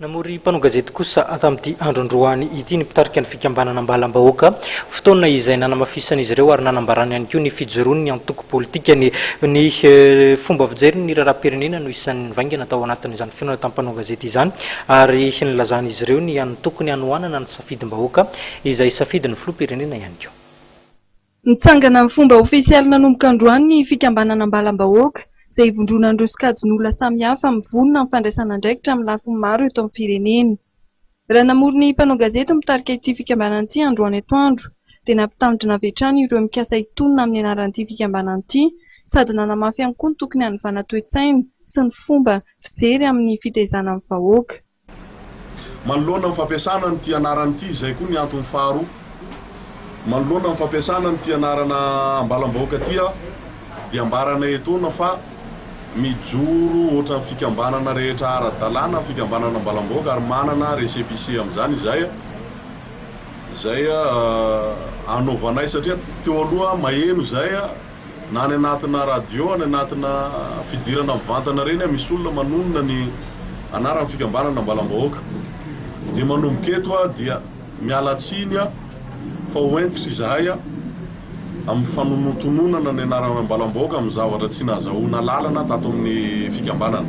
Namory mpanao gazety kosa tamin'ity andron-droany ity ny mpitarika ny fikambanana ambalam-bahoaka fotoana izay nanamafisana izy ireo ary nanambarany ihany koa ny fijoroany ny antoko politika ny fomba fijery ny raharam-pirenena no isan'ny vaingana tao anatin'izany fiainana tamin'ny mpanao gazety izany ary nilazany izy ireo ny tokony hanohanana ny safidim-bahoaka izay safidin'ny filoham-pirenena ihany koa. Nitsangana amin'ny fomba ofisialy nanomboka androany ny fikambanana ambalam-bahoaka izay ivondrona andro sokajin'olona samihafa mivonona amin'ny fandraisana andraikitra amin'ny lafiny maro eto amin'ny firenena. Raha namory ny mpanao gazety mitarika ity fikambanana ity androany atoandro dia nampitandrina avy hatrany ireo mikasa hitonona amin'ny anaran'ity fikambanana ity sady nanamafy ihany koa ny tokony hanovana toe-tsaina sy ny fomba fijery amin'ny fitaizana amin'ny vahoaka. Manoloana ny fampiasana n'ity anarana ity izay koa ny antony faharoa. Manoloana ny fampiasana n'ity anarana ambalam-bahoaka ity dia ambarana etona fa mijoro ohatra ny fikambanana rehetra ara-dalàna fikambanana ambalam-bahoaka ary manana récépissé amin'izany izay anaovanay satria teo aloha maheno zay na any anatina radio any anatina fidirana mivantana reny misy olona manonona ny anarana fikambanana ambalam-bahoaka dia manomboka eto dia mialatsiny fa hoentitra izahay amin'ny fanonotononana ny anarana ambalam-bahoaka amin'ny zavatra tsy nahazahoana lalana tato amin'ny fikambanana.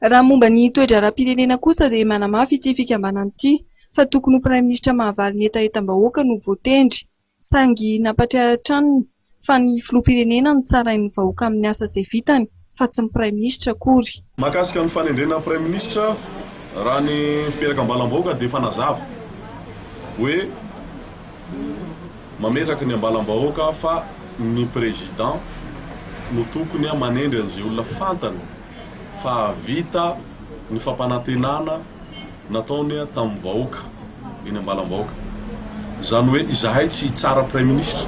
Raha momba ny toetra ara-pirenena kosa dia manamafy ity fikambanana ity fa tokony ho praiminisitra mahavaly ny entaentam-bahoaka no voatendry sangy nampatratra hatrany fa ny filoham-pirenena no tsarain'ny vahoaka amin'ny asa izay vitany fa tsy ny praiminisitra akory. Mahakasika ny fanendrena praiminisitra raha ny fipetraka ambalam-bahoaka dia fanazava hoe mametraka ny ambalam-bahoaka fa ny président no tokony manendry an'izay olona fantany fa vita ny fampanantenana nataony tamin'ny vahoaka eny ambalam-bahoaka. Izany hoe izahay tsy hitsara praiminisitra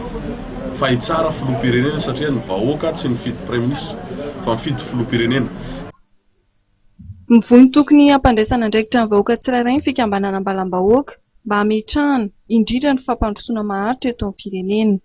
fa hitsara filoham-pirenena satria ny vahoaka tsy mifidy praiminisitra fa mifidy filoham-pirenena. Mivony tokony hampandraisana andraikitra ny vahoaka tsirairay ny fikambanana ambalam-bahoaka mba hametrahana indrindra ny fampandrosoana maharitra eto amin'ny firenena.